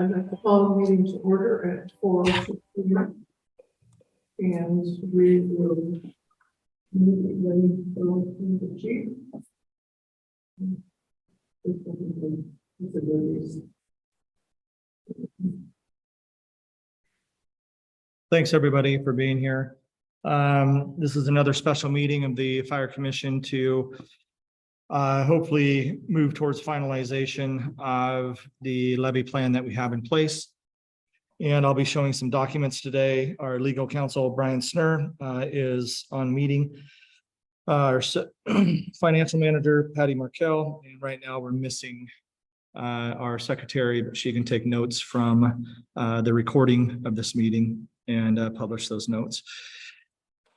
I'd like to call the meeting to order at 4:06 p.m. And we will immediately go to the chief. Thanks everybody for being here. This is another special meeting of the Fire Commission to hopefully move towards finalization of the levy plan that we have in place. And I'll be showing some documents today. Our legal counsel, Brian Snur, is on meeting. Our financial manager, Patty Markell, and right now we're missing our secretary, but she can take notes from the recording of this meeting and publish those notes.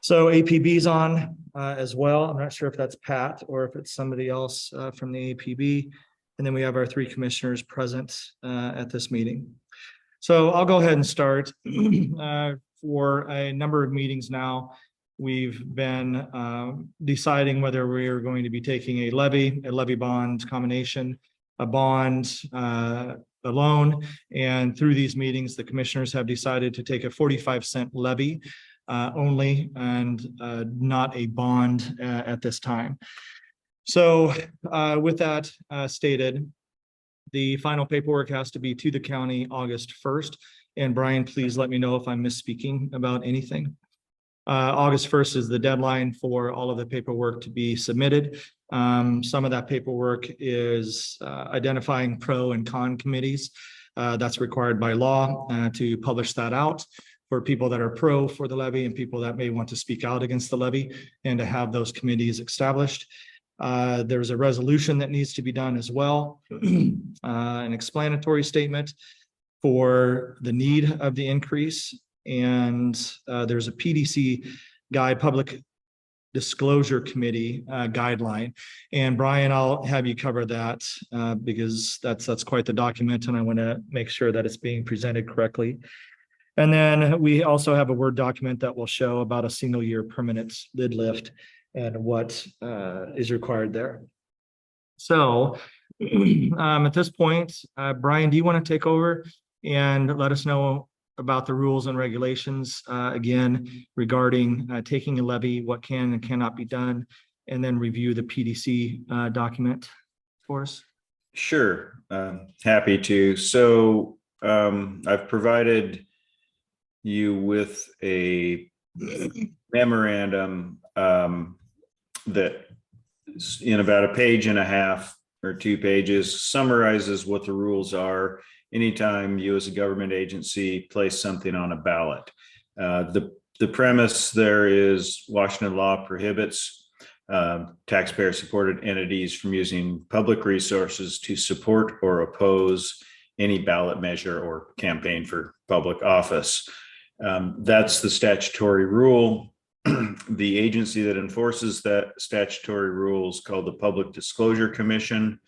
So APB's on as well. I'm not sure if that's Pat or if it's somebody else from the APB. And then we have our three commissioners present at this meeting. So I'll go ahead and start. For a number of meetings now, we've been deciding whether we are going to be taking a levy bond combination, a bond, a loan. And through these meetings, the commissioners have decided to take a 45-cent levy only and not a bond at this time. So with that stated, the final paperwork has to be to the county August 1st. And Brian, please let me know if I'm misspeaking about anything. August 1st is the deadline for all of the paperwork to be submitted. Some of that paperwork is identifying pro and con committees. That's required by law to publish that out for people that are pro for the levy and people that may want to speak out against the levy, and to have those committees established. There's a resolution that needs to be done as well, an explanatory statement for the need of the increase. And there's a PDC guide, public disclosure committee guideline. And Brian, I'll have you cover that because that's quite the document, and I want to make sure that it's being presented correctly. And then we also have a Word document that will show about a single year permanent lid lift and what is required there. So at this point, Brian, do you want to take over and let us know about the rules and regulations again regarding taking a levy, what can and cannot be done, and then review the PDC document for us? Sure, happy to. So I've provided you with a memorandum that in about a page and a half or 2 pages summarizes what the rules are anytime you as a government agency place something on a ballot. The premise there is Washington law prohibits taxpayer supported entities from using public resources to support or oppose any ballot measure or campaign for public office. That's the statutory rule. The agency that enforces that statutory rule is called the Public Disclosure Commission,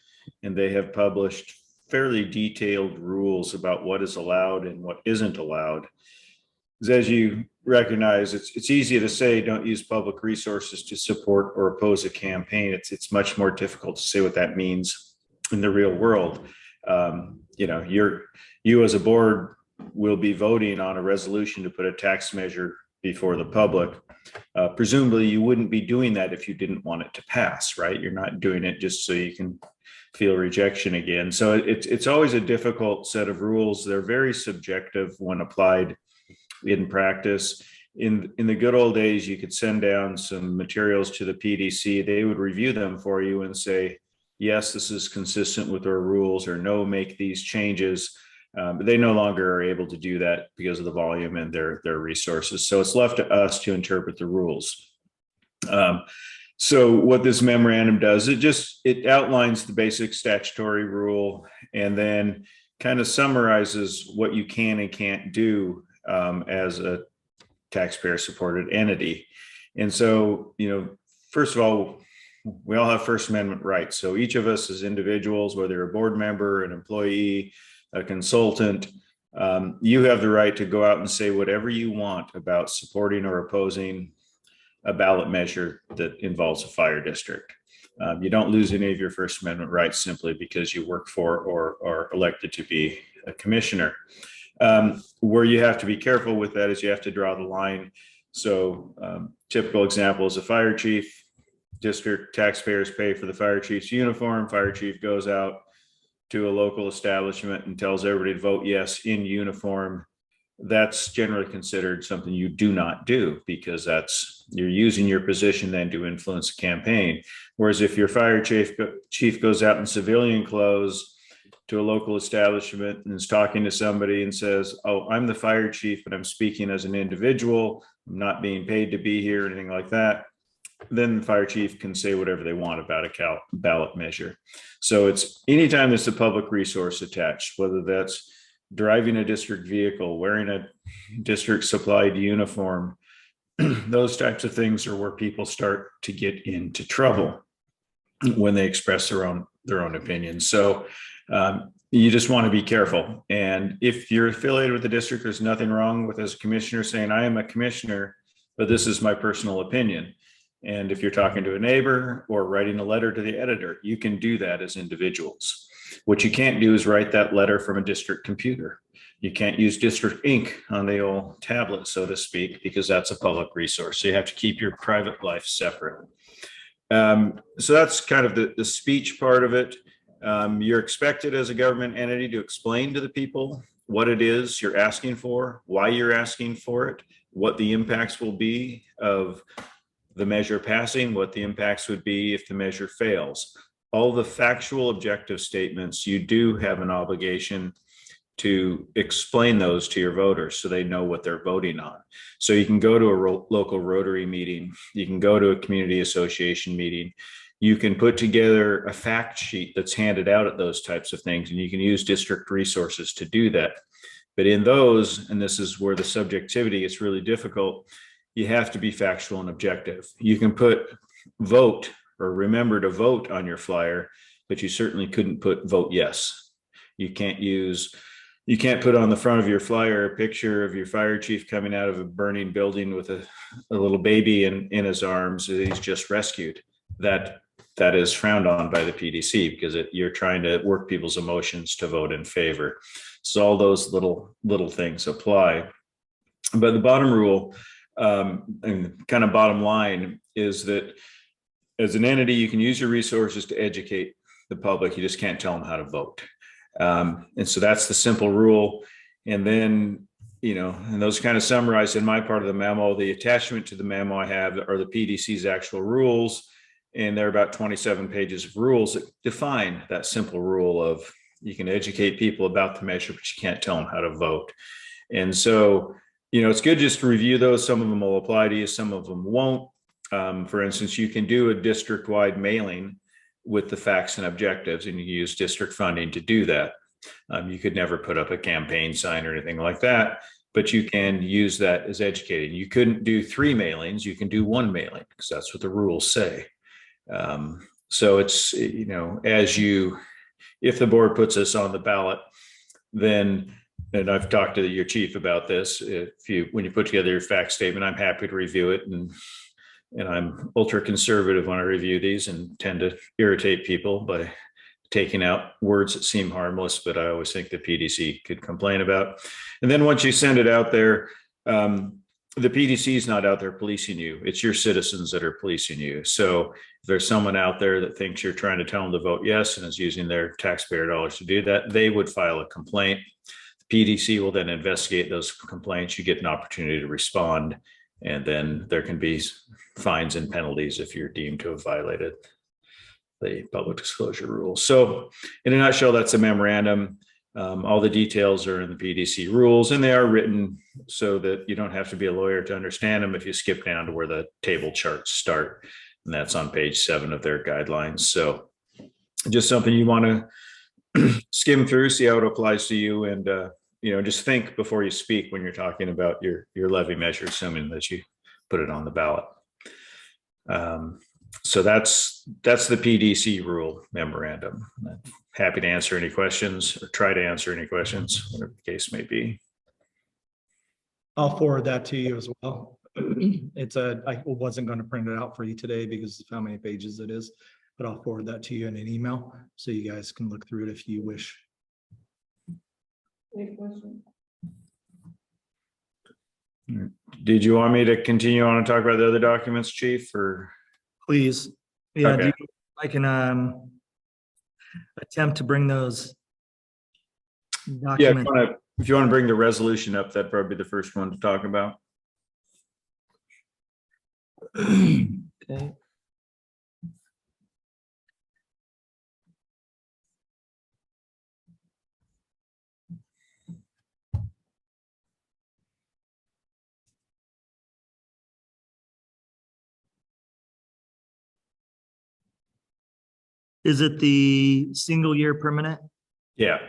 and they have published fairly detailed rules about what is allowed and what isn't allowed. As you recognize, it's easy to say don't use public resources to support or oppose a campaign. It's much more difficult to say what that means in the real world. You as a board will be voting on a resolution to put a tax measure before the public. Presumably you wouldn't be doing that if you didn't want it to pass, right? You're not doing it just so you can feel rejection again. So it's always a difficult set of rules. They're very subjective when applied in practice. In the good old days, you could send down some materials to the PDC. They would review them for you and say, yes, this is consistent with our rules, or no, make these changes. But they no longer are able to do that because of the volume and their resources. So it's left to us to interpret the rules. So what this memorandum does, it outlines the basic statutory rule and then kind of summarizes what you can and can't do as a taxpayer supported entity. And so, first of all, we all have First Amendment rights. So each of us as individuals, whether you're a board member, an employee, a consultant, you have the right to go out and say whatever you want about supporting or opposing a ballot measure that involves a fire district. You don't lose any of your First Amendment rights simply because you work for or are elected to be a commissioner. Where you have to be careful with that is you have to draw the line. So typical example is a fire chief. District taxpayers pay for the fire chief's uniform. Fire chief goes out to a local establishment and tells everybody to vote yes in uniform. That's generally considered something you do not do, because you're using your position then to influence a campaign. Whereas if your fire chief goes out in civilian clothes to a local establishment and is talking to somebody and says, "Oh, I'm the fire chief, but I'm speaking as an individual. I'm not being paid to be here," or anything like that, then the fire chief can say whatever they want about a ballot measure. So it's anytime there's a public resource attached, whether that's driving a district vehicle, wearing a district supplied uniform, those types of things are where people start to get into trouble when they express their own opinions. So you just want to be careful. And if you're affiliated with the district, there's nothing wrong with, as a commissioner, saying, "I am a commissioner, but this is my personal opinion." And if you're talking to a neighbor or writing a letter to the editor, you can do that as individuals. What you can't do is write that letter from a district computer. You can't use district ink on the old tablet, so to speak, because that's a public resource. So you have to keep your private life separate. So that's kind of the speech part of it. You're expected as a government entity to explain to the people what it is you're asking for, why you're asking for it, what the impacts will be of the measure passing, what the impacts would be if the measure fails. All the factual objective statements, you do have an obligation to explain those to your voters so they know what they're voting on. So you can go to a local Rotary meeting, you can go to a community association meeting, you can put together a fact sheet that's handed out at those types of things, and you can use district resources to do that. But in those, and this is where the subjectivity is really difficult, you have to be factual and objective. You can put vote or remember to vote on your flyer, but you certainly couldn't put vote yes. You can't put on the front of your flyer a picture of your fire chief coming out of a burning building with a little baby in his arms that he's just rescued. That is frowned on by the PDC, because you're trying to work people's emotions to vote in favor. So all those little things apply. But the bottom rule, and kind of bottom line, is that as an entity, you can use your resources to educate the public. You just can't tell them how to vote. And so that's the simple rule. And then, and those kind of summarized in my part of the memo. The attachment to the memo I have are the PDC's actual rules. And there are about 27 pages of rules that define that simple rule of you can educate people about the measure, but you can't tell them how to vote. And so, it's good just to review those. Some of them will apply to you, some of them won't. For instance, you can do a district-wide mailing with the facts and objectives, and you use district funding to do that. You could never put up a campaign sign or anything like that, but you can use that as educating. You couldn't do 3 mailings, you can do 1 mailing, because that's what the rules say. So it's, if the board puts us on the ballot, then, and I've talked to your chief about this, when you put together your fact statement, I'm happy to review it. And I'm ultra conservative when I review these and tend to irritate people by taking out words that seem harmless, but I always think the PDC could complain about. And then once you send it out there, the PDC is not out there policing you. It's your citizens that are policing you. So if there's someone out there that thinks you're trying to tell them to vote yes and is using their taxpayer dollars to do that, they would file a complaint. The PDC will then investigate those complaints. You get an opportunity to respond, and then there can be fines and penalties if you're deemed to have violated the public disclosure rules. So in a nutshell, that's a memorandum. All the details are in the PDC rules, and they are written so that you don't have to be a lawyer to understand them if you skip down to where the table charts start. And that's on page 7 of their guidelines. So just something you want to skim through, see how it applies to you, and just think before you speak when you're talking about your levy measure, assuming that you put it on the ballot. So that's the PDC rule memorandum. I'm happy to answer any questions or try to answer any questions, whatever the case may be. I'll forward that to you as well. I wasn't going to print it out for you today because of how many pages it is. but I'll forward that to you in an email so you guys can look through it if you wish. Any questions? Did you want me to continue on and talk about the other documents, Chief, or? Please. Yeah, Okay. I can attempt to bring those Yeah, documents. if you want to bring the resolution up, that'd probably be the first one to talk about. Okay. Is it the single year permanent? Yeah,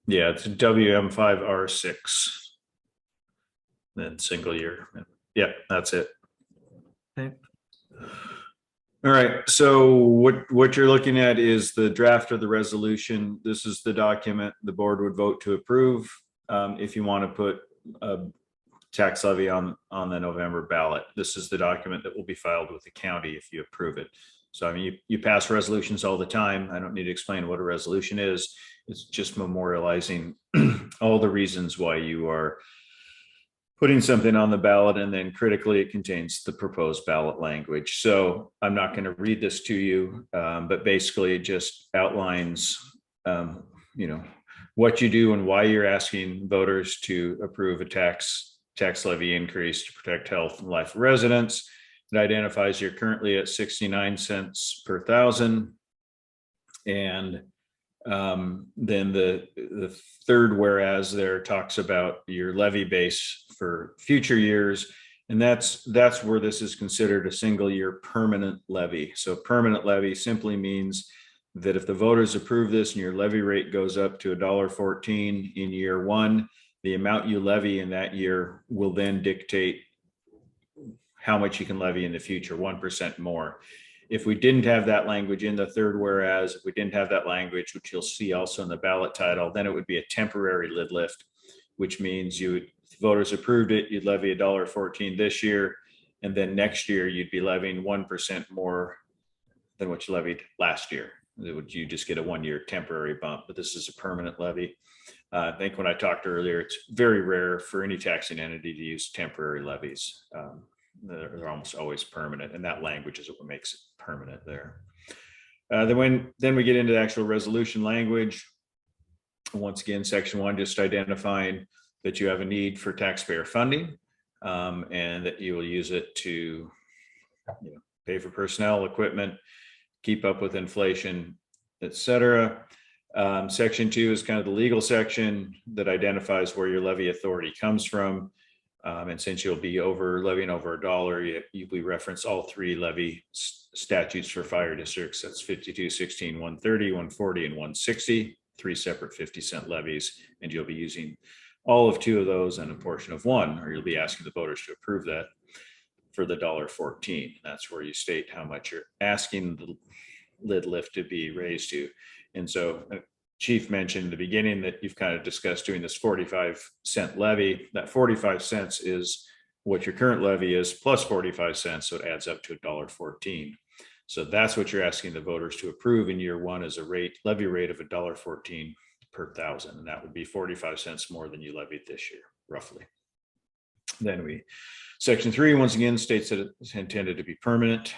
yeah, it's WM5R6. Then single year. Yeah, that's it. Okay. All right, so what you're looking at is the draft of the resolution. This is the document the board would vote to approve if you want to put a tax levy on the November ballot. This is the document that will be filed with the county if you approve it. So I mean, you pass resolutions all the time. I don't need to explain what a resolution is. It's just memorializing all the reasons why you are putting something on the ballot, and then critically it contains the proposed ballot language. So I'm not going to read this to you, but basically it just outlines, what you do and why you're asking voters to approve a tax levy increase to protect health and life of residents. It identifies you're currently at 69 cents per thousand. And then the third whereas there talks about your levy base for future years. And that's where this is considered a single year permanent levy. So permanent levy simply means that if the voters approve this and your levy rate goes up to $1.14 in year one, the amount you levy in that year will then dictate how much you can levy in the future, 1% more. If we didn't have that language in the third whereas, if we didn't have that language, which you'll see also in the ballot title, then it would be a temporary lid lift, which means if voters approved it, you'd levy $1.14 this year, and then next year you'd be levying 1% more than what you levied last year. You just get a 1 year temporary bump, but this is a permanent levy. I think when I talked earlier, it's very rare for any taxing entity to use temporary levies. They're almost always permanent, and that language is what makes it permanent there. Then we get into the actual resolution language. Once again, section 1 just identifying that you have a need for taxpayer funding, and that you will use it to pay for personnel, equipment, keep up with inflation, etc. Section 2 is kind of the legal section that identifies where your levy authority comes from. And since you'll be levying over $1, we reference all three levy statutes for fire districts. That's 52, 16, 130, 140, and 160, 3 separate 50-cent levies. And you'll be using all of 2 of those and a portion of 1, or you'll be asking the voters to approve that for the $1.14. That's where you state how much you're asking the lid lift to be raised to. And so Chief mentioned in the beginning that you've kind of discussed doing this 45-cent levy. That 45 cents is what your current levy is plus 45 cents. So it adds up to $1.14. So that's what you're asking the voters to approve in year one as a levy rate of $1.14 per thousand. And that would be 45 cents more than you levied this year, roughly. Then section 3, once again, states that it's intended to be permanent.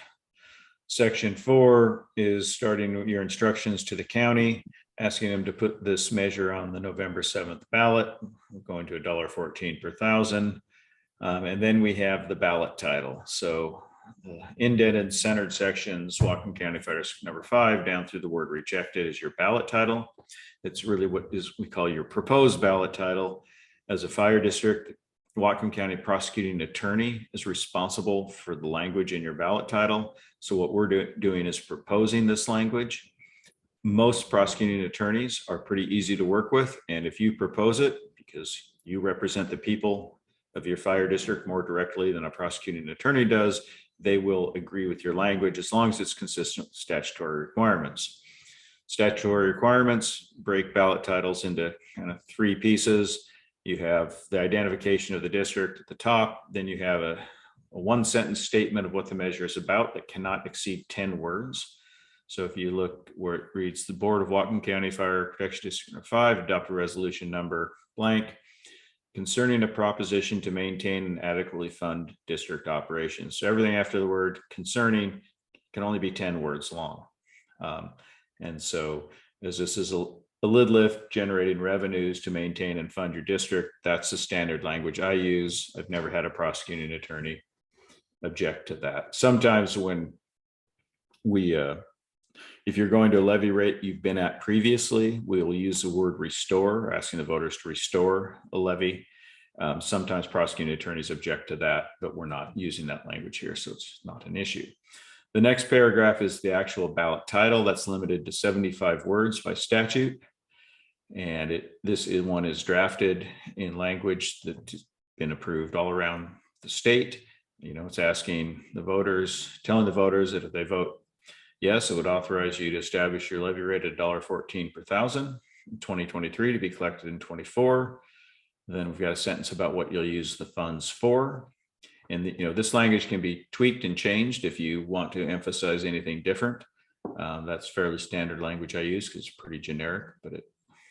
Section 4 is starting your instructions to the county, asking them to put this measure on the November 7th ballot. We're going to $1.14 per thousand. And then we have the ballot title. So the indented centered sections, Whatcom County Fire District number 5, down through the word rejected is your ballot title. It's really what we call your proposed ballot title. As a fire district, Whatcom County prosecuting attorney is responsible for the language in your ballot title. So what we're doing is proposing this language. Most prosecuting attorneys are pretty easy to work with. And if you propose it, because you represent the people of your fire district more directly than a prosecuting attorney does, they will agree with your language as long as it's consistent with statutory requirements. Statutory requirements break ballot titles into kind of 3 pieces. You have the identification of the district at the top. Then you have a 1-sentence statement of what the measure is about that cannot exceed 10 words. So if you look where it reads, the Board of Whatcom County Fire Protection District Number 5 adopt a resolution number blank concerning a proposition to maintain and adequately fund district operations. So everything after the word concerning can only be 10 words long. And so as this is a lid lift generating revenues to maintain and fund your district, that's the standard language I use. I've never had a prosecuting attorney object to that. Sometimes when we, if you're going to a levy rate you've been at previously, we will use the word restore, asking the voters to restore a levy. Sometimes prosecuting attorneys object to that, but we're not using that language here, so it's not an issue. The next paragraph is the actual ballot title. That's limited to 75 words by statute. And this one is drafted in language that's been approved all around the state. You know, it's asking the voters, telling the voters that if they vote yes, it would authorize you to establish your levy rate at $1.14 per thousand in 2023 to be collected in 24. Then we've got a sentence about what you'll use the funds for. And you know, this language can be tweaked and changed if you want to emphasize anything different. That's fairly standard language I use because it's pretty generic, but it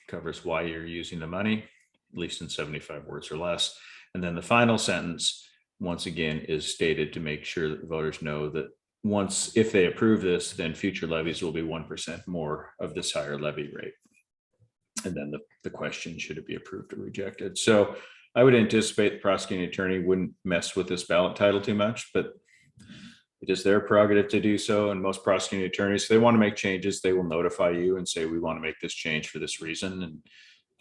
covers why you're using the money, at least in 75 words or less. And then the final sentence, once again, is stated to make sure that the voters know that once, if they approve this, then future levies will be 1% more of this higher levy rate. And then the question, should it be approved or rejected? So I would anticipate the prosecuting attorney wouldn't mess with this ballot title too much, but it is their prerogative to do so. And most prosecuting attorneys, if they want to make changes, they will notify you and say, we want to make this change for this reason.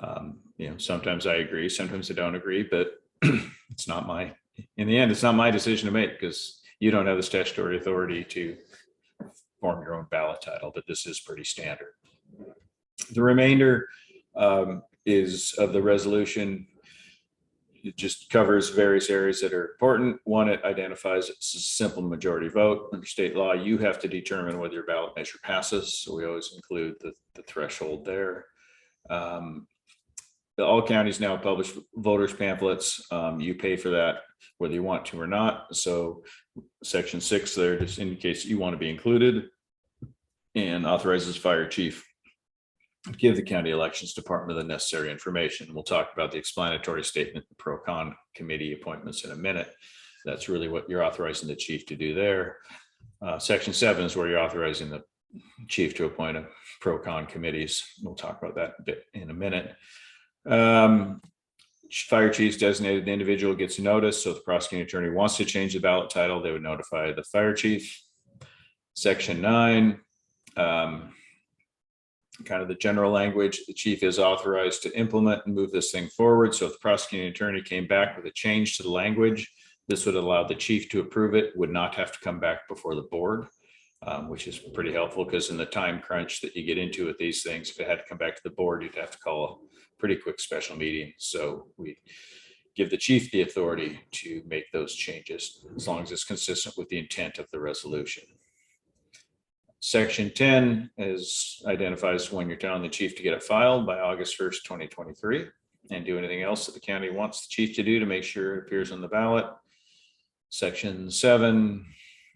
And you know, sometimes I agree, sometimes I don't agree, but it's not my, in the end, it's not my decision to make because you don't have the statutory authority to form your own ballot title, but this is pretty standard. The remainder is of the resolution. It just covers various areas that are important. One, it identifies it's a simple majority vote. Under state law, you have to determine whether your ballot measure passes. So we always include the threshold there. All counties now publish voters pamphlets. You pay for that, whether you want to or not. So section 6 there just indicates you want to be included and authorizes fire chief to give the county elections department the necessary information. We'll talk about the explanatory statement, the pro-con committee appointments in a minute. That's really what you're authorizing the chief to do there. Section 7 is where you're authorizing the chief to appoint a pro-con committees. We'll talk about that a bit in a minute. Fire chief's designated individual gets notice. So if the prosecuting attorney wants to change the ballot title, they would notify the fire chief. Section 9, kind of the general language, the chief is authorized to implement and move this thing forward. So if the prosecuting attorney came back with a change to the language, this would allow the chief to approve it, would not have to come back before the board, which is pretty helpful because in the time crunch that you get into with these things, if it had to come back to the board, you'd have to call a pretty quick special meeting. So we give the chief the authority to make those changes as long as it's consistent with the intent of the resolution. Section 10 identifies when you're telling the chief to get it filed by August 1st, 2023, and do anything else that the county wants the chief to do to make sure it appears on the ballot. Section 7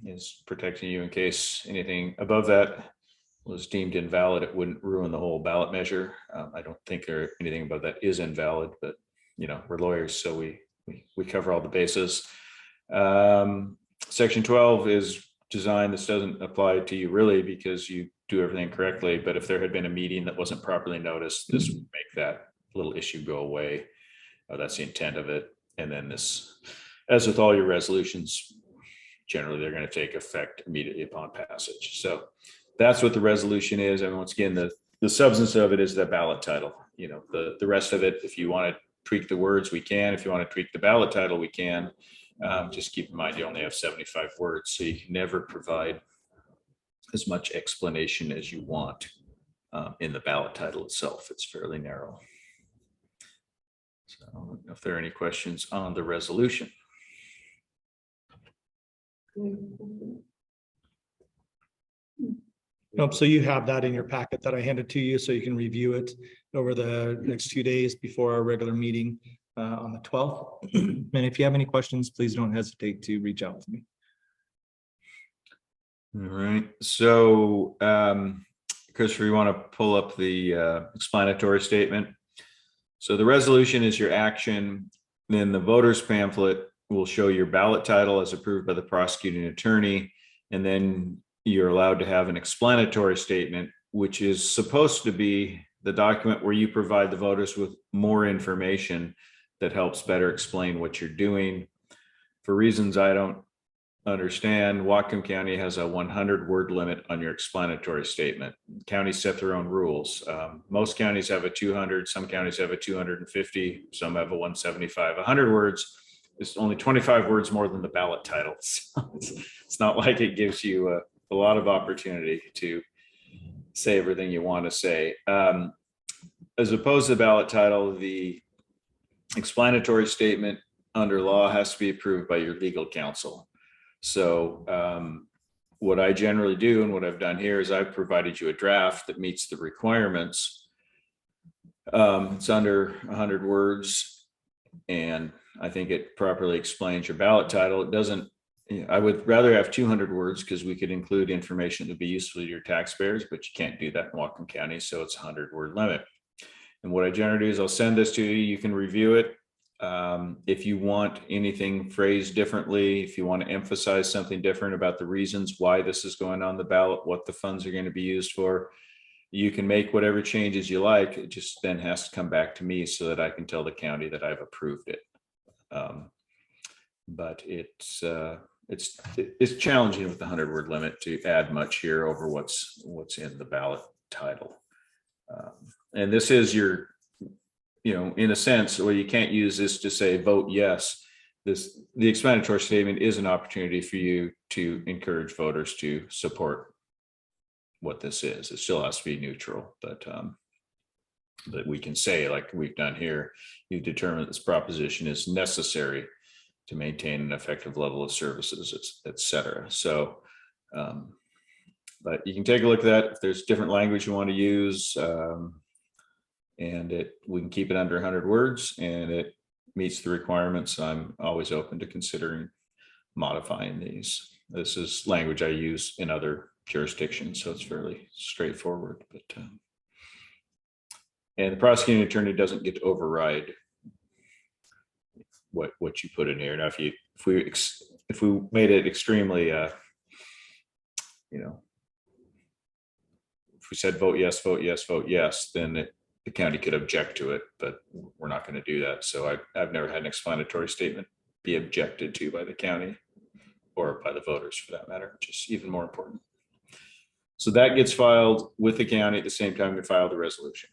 is protecting you in case anything above that was deemed invalid. It wouldn't ruin the whole ballot measure. I don't think anything above that is invalid, but you know, we're lawyers, so we cover all the bases. Section 12 is design. This doesn't apply to you really because you do everything correctly, but if there had been a meeting that wasn't properly noticed, this would make that little issue go away. That's the intent of it. And then this, as with all your resolutions, generally they're going to take effect immediately upon passage. So that's what the resolution is. And once again, the substance of it is the ballot title. You know, the rest of it, if you want to tweak the words, we can. If you want to tweak the ballot title, we can. Just keep in mind, you only have 75 words, so you can never provide as much explanation as you want in the ballot title itself. It's fairly narrow. So I don't know if there are any questions on the resolution. Nope. So you have that in your packet that I handed to you, so you can review it over the next 2 days before our regular meeting on the 12th. And if you have any questions, please don't hesitate to reach out to me. All right, so Christopher, you want to pull up the explanatory statement? So the resolution is your action. Then the voter's pamphlet will show your ballot title as approved by the prosecuting attorney. And then you're allowed to have an explanatory statement, which is supposed to be the document where you provide the voters with more information that helps better explain what you're doing. For reasons I don't understand, Whatcom County has a 100-word limit on your explanatory statement. Counties set their own rules. Most counties have a 200, some counties have a 250, some have a 175. 100 words is only 25 words more than the ballot title. So it's not like it gives you a lot of opportunity to say everything you want to say. As opposed to the ballot title, the explanatory statement under law has to be approved by your legal counsel. So what I generally do and what I've done here is I've provided you a draft that meets the requirements. It's under 100 words, and I think it properly explains your ballot title. It doesn't, I would rather have 200 words because we could include information that would be useful to your taxpayers, but you can't do that in Whatcom County, so it's a 100-word limit. And what I generally do is I'll send this to you. You can review it. If you want anything phrased differently, if you want to emphasize something different about the reasons why this is going on the ballot, what the funds are going to be used for, you can make whatever changes you like. It just then has to come back to me so that I can tell the county that I've approved it. But it's challenging with the 100-word limit to add much here over what's in the ballot title. And this is your, in a sense, well, you can't use this to say vote yes. The explanatory statement is an opportunity for you to encourage voters to support what this is. It still has to be neutral, but we can say, like we've done here, you determine this proposition is necessary to maintain an effective level of services, et cetera. So, but you can take a look at that. If there's different language you want to use, and we can keep it under 100 words and it meets the requirements, I'm always open to considering modifying these. This is language I use in other jurisdictions, so it's fairly straightforward. But and the prosecuting attorney doesn't get to override what you put in here. Now, if we made it extremely, if we said vote yes, vote yes, vote yes, then the county could object to it, but we're not going to do that. So I've never had an explanatory statement be objected to by the county or by the voters for that matter, which is even more important. So that gets filed with the county at the same time we file the resolution.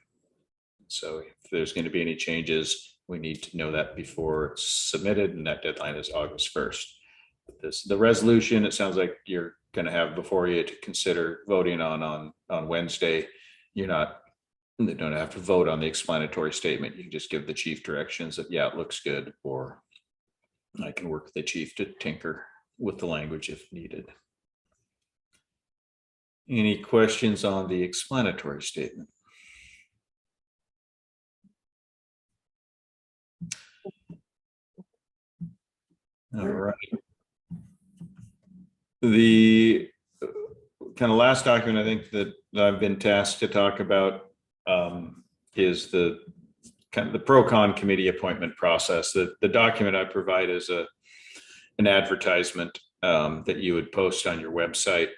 So if there's going to be any changes, we need to know that before it's submitted, and that deadline is August 1st. The resolution, it sounds like you're going to have before you to consider voting on Wednesday. You don't have to vote on the explanatory statement. You can just give the chief directions that, yeah, it looks good, or I can work with the chief to tinker with the language if needed. Any questions on the explanatory statement? All right. The kind of last document I think that I've been tasked to talk about is the kind of the pro-con committee appointment process. The document I provide is an advertisement that you would post on your website.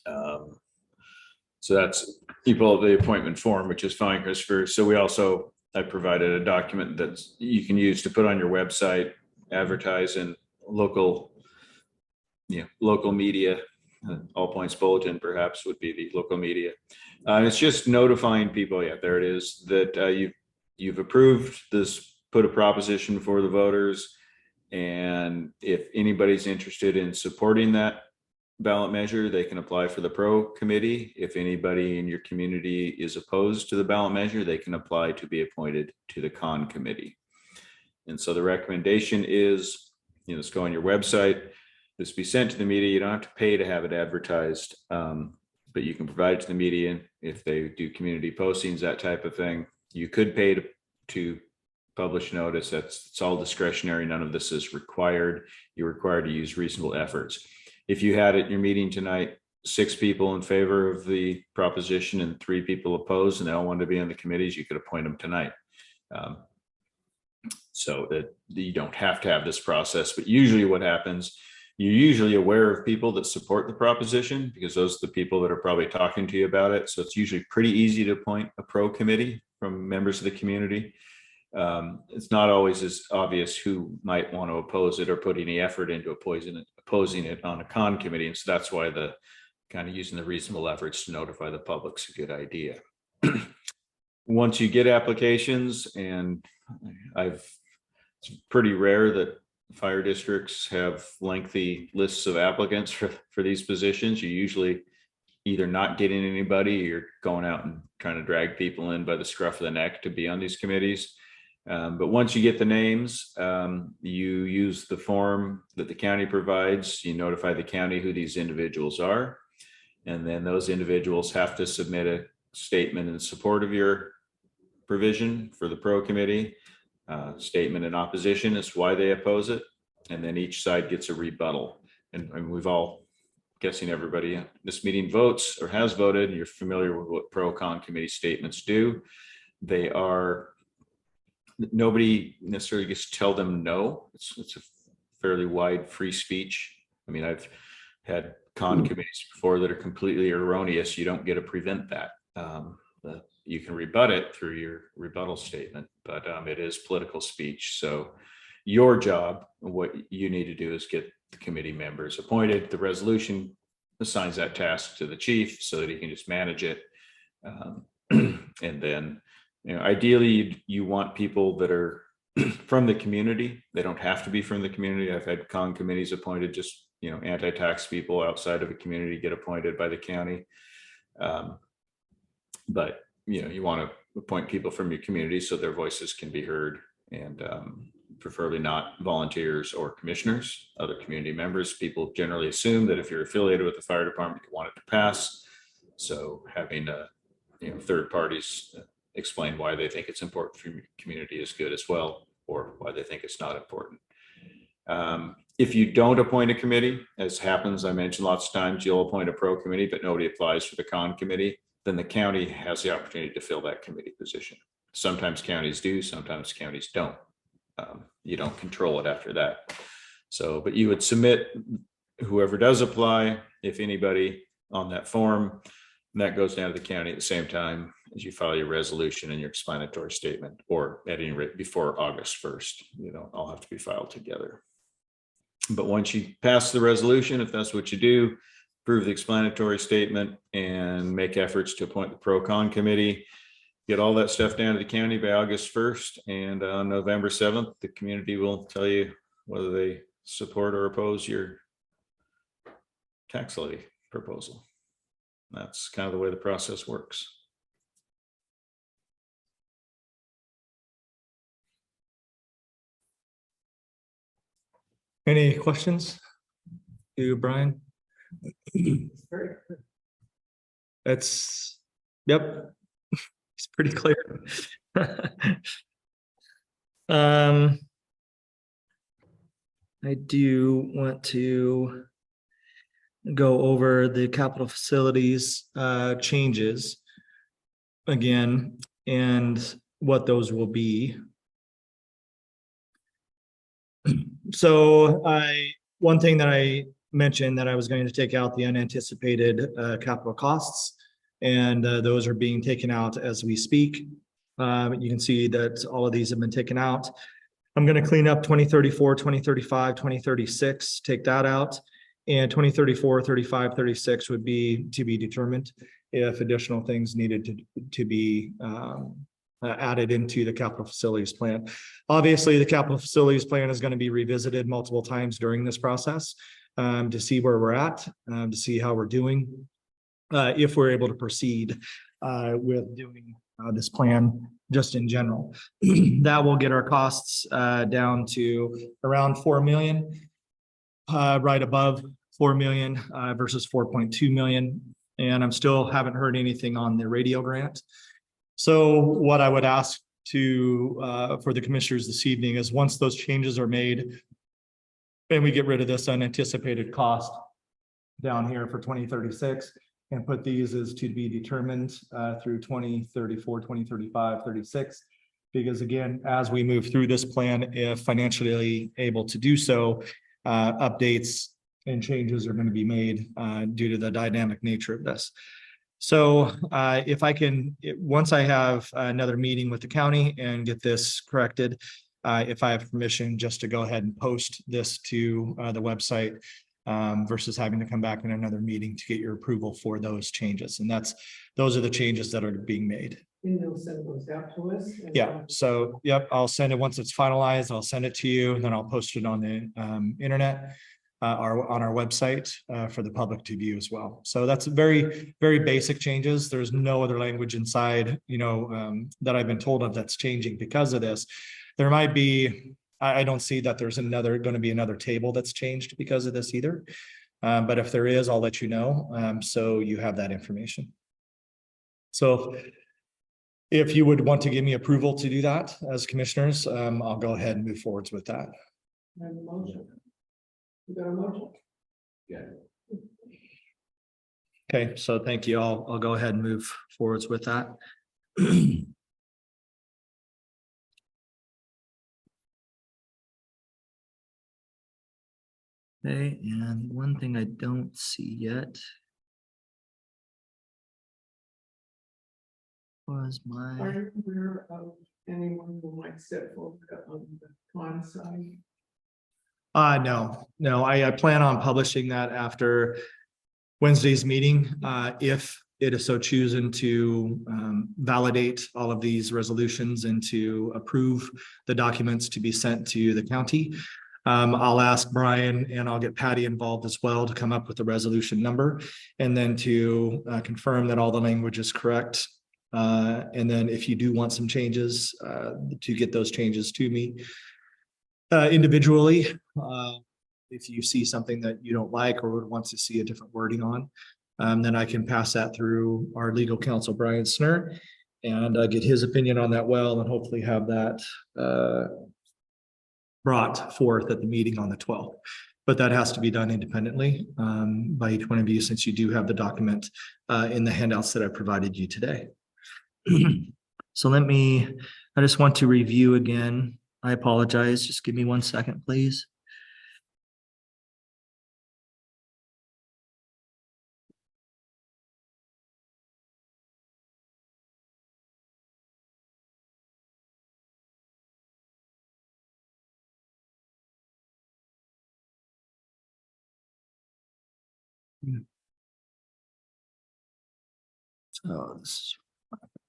So that's people the appointment form, which is fine, Christopher. So I provided a document that you can use to put on your website, advertise in local media. All Points Bulletin perhaps would be the local media. It's just notifying people, yeah, there it is, that you've approved this, put a proposition for the voters. And if anybody's interested in supporting that ballot measure, they can apply for the pro committee. If anybody in your community is opposed to the ballot measure, they can apply to be appointed to the con committee. And so the recommendation is, let's go on your website, this be sent to the media. You don't have to pay to have it advertised, but you can provide it to the media if they do community postings, that type of thing. You could pay to publish notice. It's all discretionary. None of this is required. You're required to use reasonable efforts. if you had at your meeting tonight, 6 people in favor of the proposition and 3 people opposed, and they all wanted to be on the committees, you could appoint them tonight. So that you don't have to have this process, but usually what happens, you're usually aware of people that support the proposition because those are the people that are probably talking to you about it. So it's usually pretty easy to appoint a pro committee from members of the community. It's not always as obvious who might want to oppose it or put any effort into opposing it on a con committee. And so that's why the kind of using the reasonable efforts to notify the public's a good idea. Once you get applications, and it's pretty rare that fire districts have lengthy lists of applicants for these positions. You're usually either not getting anybody, or you're going out and trying to drag people in by the scruff of the neck to be on these committees. But once you get the names, you use the form that the county provides. You notify the county who these individuals are. And then those individuals have to submit a statement in support of your provision for the pro committee, statement in opposition as why they oppose it. And then each side gets a rebuttal. And we've all, guessing everybody in this meeting votes or has voted, you're familiar with what pro con committee statements do. They are, nobody necessarily gets to tell them no. It's a fairly wide free speech. I mean, I've had con committees before that are completely erroneous. You don't get to prevent that. You can rebut it through your rebuttal statement, but it is political speech. So your job, what you need to do is get the committee members appointed. The resolution assigns that task to the chief so that he can just manage it. And then, ideally you want people that are from the community. They don't have to be from the community. I've had con committees appointed, just, anti-tax people outside of a community get appointed by the county. But, you want to appoint people from your community so their voices can be heard, and preferably not volunteers or commissioners, other community members. People generally assume that if you're affiliated with the fire department, you want it to pass. So having third parties explain why they think it's important for your community is good as well, or why they think it's not important. If you don't appoint a committee, as happens, I mentioned lots of times, you'll appoint a pro committee, but nobody applies for the con committee, then the county has the opportunity to fill that committee position. Sometimes counties do, sometimes counties don't. You don't control it after that. So, but you would submit whoever does apply, if anybody, on that form, and that goes down to the county at the same time as you file your resolution and your explanatory statement, or at any rate before August 1st. You don't all have to be filed together. But once you pass the resolution, if that's what you do, approve the explanatory statement and make efforts to appoint the pro-con committee, get all that stuff down to the county by August 1st. And on November 7th, the community will tell you whether they support or oppose your tax levy proposal. That's kind of the way the process works. Any questions? You, Brian? That's, yep, it's pretty clear. I do want to go over the capital facilities changes again and what those will be. So one thing that I mentioned that I was going to take out the unanticipated capital costs, and those are being taken out as we speak. You can see that all of these have been taken out. I'm going to clean up 2034, 2035, 2036, take that out. And 2034, 35, 36 would be to be determined if additional things needed to be added into the capital facilities plan. Obviously, the capital facilities plan is going to be revisited multiple times during this process to see where we're at, to see how we're doing, if we're able to proceed with doing this plan just in general. That will get our costs down to around 4 million, right above 4 million versus 4.2 million. And I'm still haven't heard anything on the radio grant. So what I would ask for the commissioners this evening is, once those changes are made and we get rid of this unanticipated cost, down here for 2036 and put these as to be determined through 2034, 2035, 36. Because again, as we move through this plan, if financially able to do so, updates and changes are going to be made due to the dynamic nature of this. So if I can, once I have another meeting with the county and get this corrected, if I have permission just to go ahead and post this to the website versus having to come back in another meeting to get your approval for those changes. And those are the changes that are being made. And you'll send those out to us? Yeah, so, yep, I'll send it once it's finalized. I'll send it to you and then I'll post it on the internet on our website for the public to view as well. So that's very, very basic changes. There's no other language inside, that I've been told of that's changing because of this. There might be, I don't see that there's going to be another table that's changed because of this either. But if there is, I'll let you know. So you have that information. So if you would want to give me approval to do that as commissioners, I'll go ahead and move forwards with that. And the motion. You got a motion? Yeah. Okay, so thank you. I'll go ahead and move forwards with that. Okay, and one thing I don't see yet was Are you aware of anyone who might step forward on the con side? No, I plan on publishing that after Wednesday's meeting, if it is so chosen to validate all of these resolutions and to approve the documents to be sent to the county. I'll ask Brian and I'll get Patty involved as well to come up with the resolution number and then to confirm that all the language is correct. And then if you do want some changes, to get those changes to me individually. If you see something that you don't like or would want to see a different wording on, then I can pass that through our legal counsel, Brian Snur, and get his opinion on that well, and hopefully have that brought forth at the meeting on the 12th. But that has to be done independently by each one of you, since you do have the document in the handouts that I provided you today. So I just want to review again. I apologize. Just give me 1 second, please. So this is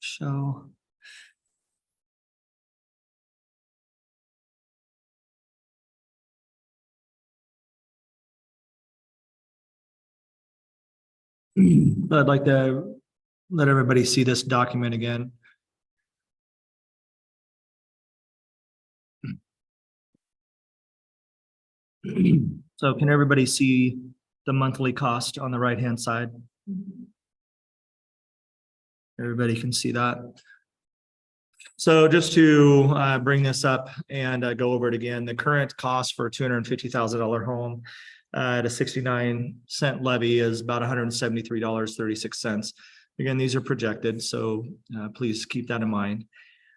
show. I'd like to let everybody see this document again. So can everybody see the monthly cost on the right-hand side? Everybody can see that. So just to bring this up and go over it again, the current cost for a $250,000 home at a 69-cent levy is about $173.36. Again, these are projected, so please keep that in mind.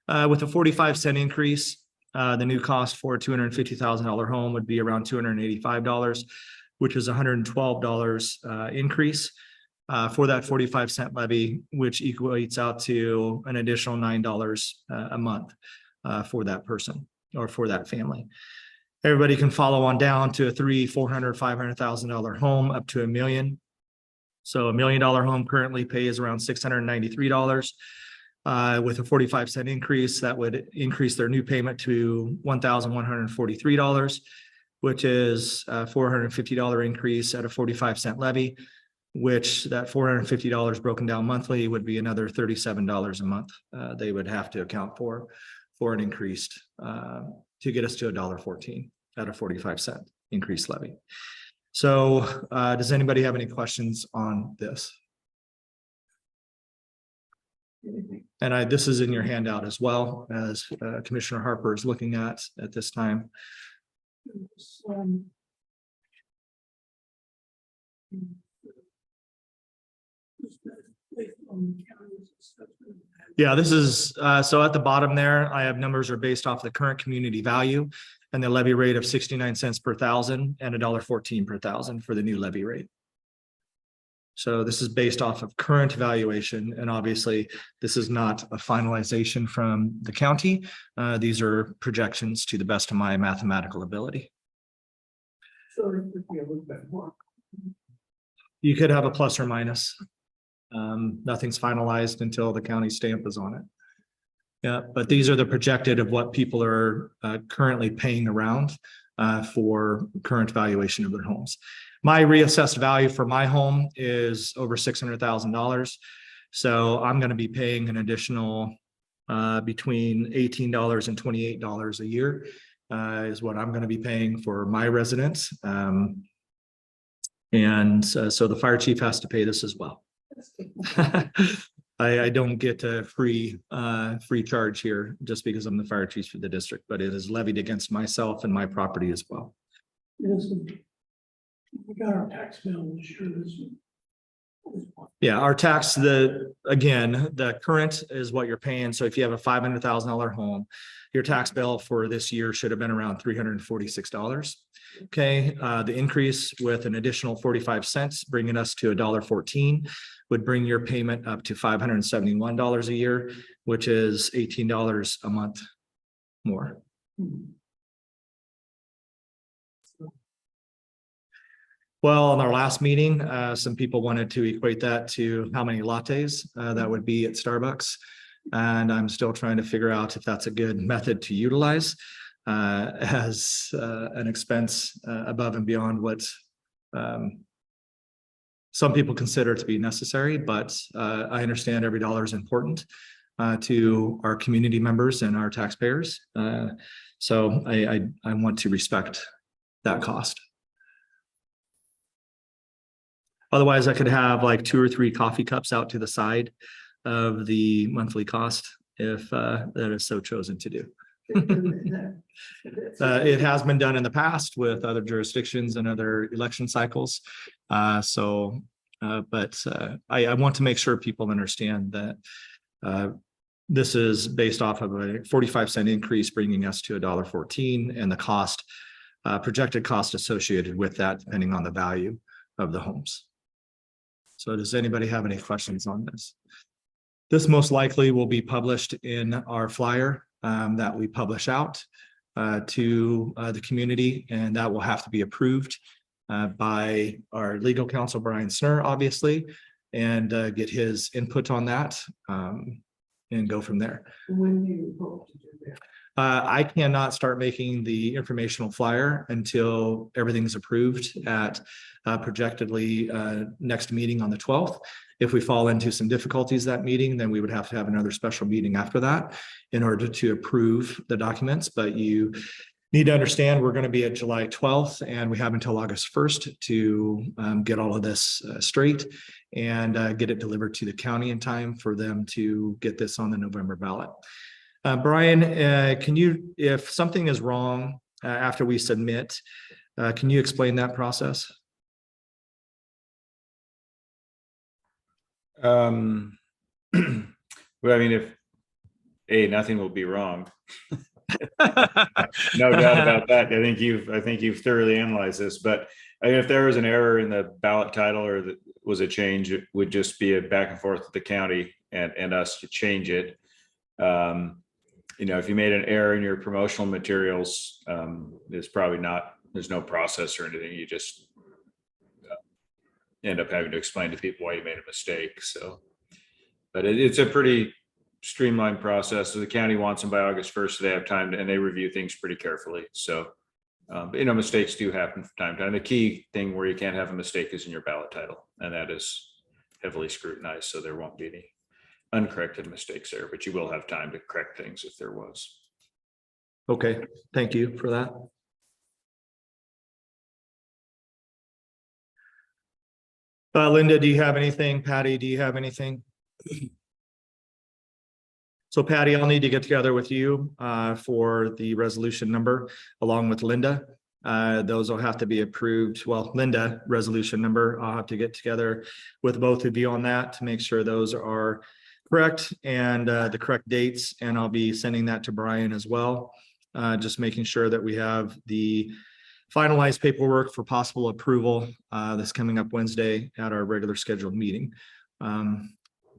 With a 45-cent increase, the new cost for a $250,000 home would be around $285, which is $112 increase for that 45-cent levy, which equates out to an additional $9 a month for that person or for that family. Everybody can follow on down to a $300,000, $400,000, $500,000 home up to $1 million. So $1 million home currently pays around $693. With a 45-cent increase, that would increase their new payment to $1,143, which is a $450 increase at a 45-cent levy, which that $450 broken down monthly would be another $37 a month. They would have to account for an increased to get us to $1.14 at a 45-cent increased levy. So does anybody have any questions on this? And this is in your handout as well, as Commissioner Harper is looking at this time. from the county's assessment. Yeah, this is, so at the bottom there, I have numbers are based off the current community value and the levy rate of 69 cents per thousand and $1.14 per thousand for the new levy rate. So this is based off of current valuation, and obviously this is not a finalization from the county. These are projections to the best of my mathematical ability. So it could be a little bit more. You could have a plus or minus. Nothing's finalized until the county stamp is on it. Yeah, but these are the projected of what people are currently paying around for current valuation of their homes. My reassessed value for my home is over $600,000. So I'm going to be paying an additional between $18 and $28 a year is what I'm going to be paying for my residents. So the fire chief has to pay this as well. I don't get a free charge here just because I'm the fire chief for the district, but it is levied against myself and my property as well. Yes, we got our tax bill this year. Yeah, our tax, again, the current is what you're paying. So if you have a $500,000 home, your tax bill for this year should have been around $346. Okay, the increase with an additional 45 cents, bringing us to $1.14, would bring your payment up to $571 a year, which is $18 a month more. Well, in our last meeting, some people wanted to equate that to how many lattes that would be at Starbucks. And I'm still trying to figure out if that's a good method to utilize as an expense above and beyond what some people consider to be necessary, but I understand every dollar is important to our community members and our taxpayers. So I want to respect that cost. Otherwise, I could have like 2 or 3 coffee cups out to the side of the monthly cost if that is so chosen to do. It has been done in the past with other jurisdictions and other election cycles. But I want to make sure people understand that this is based off of a 45-cent increase, bringing us to $1.14, and the cost, projected cost associated with that, depending on the value of the homes. So does anybody have any questions on this? This most likely will be published in our flyer that we publish out to the community, and that will have to be approved by our legal counsel, Brian Snur, obviously, and get his input on that and go from there. When do you hope to do that? I cannot start making the informational flyer until everything's approved at projectedly next meeting on the 12th. If we fall into some difficulties that meeting, then we would have to have another special meeting after that in order to approve the documents. But you need to understand we're going to be at July 12th, and we have until August 1st to get all of this straight and get it delivered to the county in time for them to get this on the November ballot. Brian, can you, if something is wrong after we submit, can you explain that process? Well, I mean, nothing will be wrong. No doubt about that. I think you've thoroughly analyzed this, but if there was an error in the ballot title or that was a change, it would just be a back and forth with the county and us to change it. If you made an error in your promotional materials, there's no process or anything. You just end up having to explain to people why you made a mistake. So, but it's a pretty streamlined process. So the county wants them by August 1st, so they have time and they review things pretty carefully. So, mistakes do happen from time to time. The key thing where you can't have a mistake is in your ballot title, and that is heavily scrutinized. So there won't be any uncorrected mistakes there, but you will have time to correct things if there was. Okay, thank you for that. Linda, do you have anything? Patty, do you have anything? So Patty, I'll need to get together with you for the resolution number along with Linda. Those will have to be approved. Well, Linda, resolution number, I'll have to get together with both of you on that to make sure those are correct and the correct dates. And I'll be sending that to Brian as well. Just making sure that we have the finalized paperwork for possible approval that's coming up Wednesday at our regular scheduled meeting.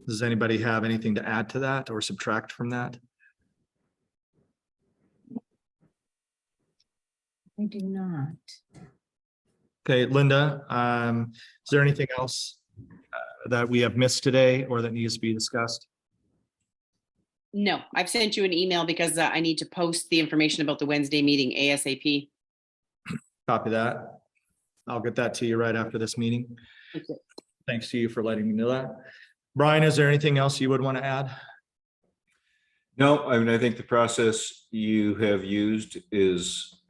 Does anybody have anything to add to that or subtract from that? I do not. Okay, Linda, is there anything else that we have missed today or that needs to be discussed? No, I've sent you an email because I need to post the information about the Wednesday meeting ASAP. Copy that. I'll get that to you right after this meeting. Okay. Thanks to you for letting me know that. Brian, is there anything else you would want to add? No, I mean, I think the process you have used is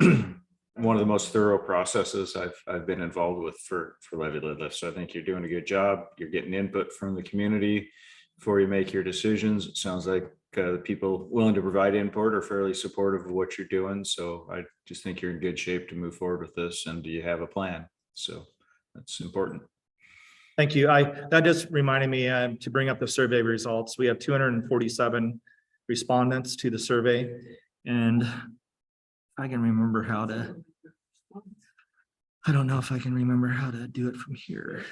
one of the most thorough processes I've been involved with for levy lift. So I think you're doing a good job. You're getting input from the community before you make your decisions. It sounds like the people willing to provide input are fairly supportive of what you're doing. So I just think you're in good shape to move forward with this, and you have a plan. So that's important. Thank you. That just reminded me to bring up the survey results. We have 247 respondents to the survey, and I can remember how to. I don't know if I can remember how to do it from here.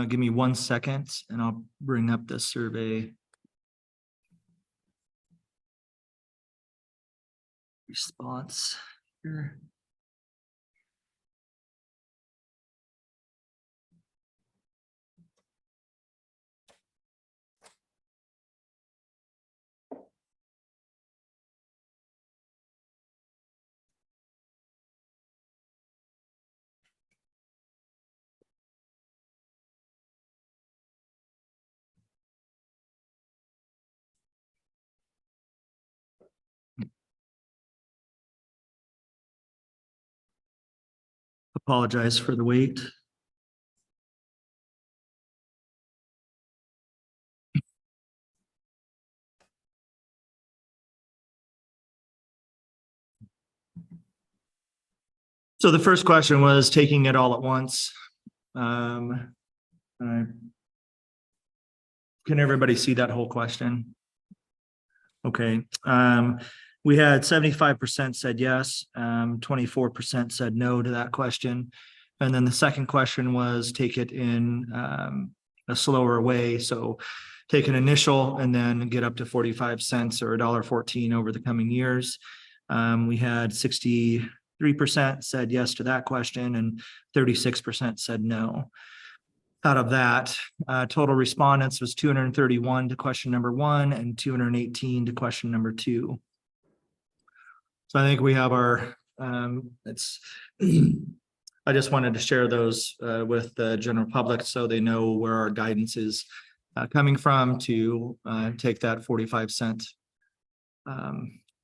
Give me 1 second and I'll bring up the survey response here. Apologize for the wait. So the first question was taking it all at once. Can everybody see that whole question? Okay. We had 75% said yes, 24% said no to that question. And then the second question was take it in a slower way. So take an initial and then get up to 45 cents or $1.14 over the coming years. We had 63% said yes to that question and 36% said no. Out of that, total respondents was 231 to question number 1 and 218 to question number 2. So I think we have our, I just wanted to share those with the general public so they know where our guidance is coming from to take that 45-cent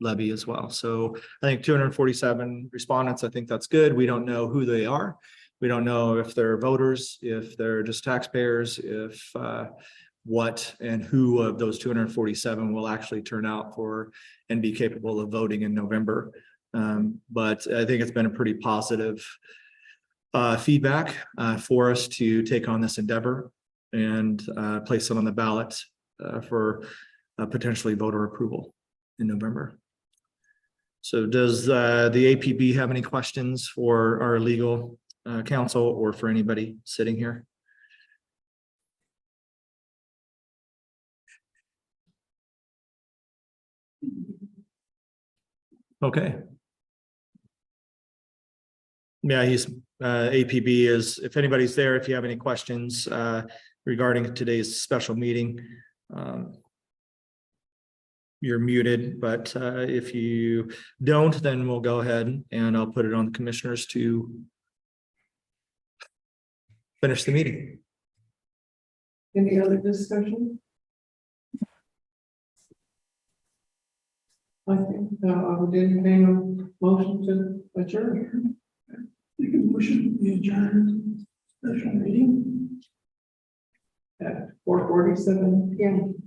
levy as well. So I think 247 respondents, I think that's good. We don't know who they are. We don't know if they're voters, if they're just taxpayers, if what and who of those 247 will actually turn out for and be capable of voting in November. But I think it's been a pretty positive feedback for us to take on this endeavor and place it on the ballot for potentially voter approval in November. So does the APB have any questions for our legal counsel or for anybody sitting here? Okay. Yeah, he's APB is, if anybody's there, if you have any questions regarding today's special meeting, you're muted, but if you don't, then we'll go ahead and I'll put it on the commissioners to finish the meeting. Any other discussion? I think, I would entertain a motion to adjourn. You can motion the adjourn special meeting at 4:47 PM.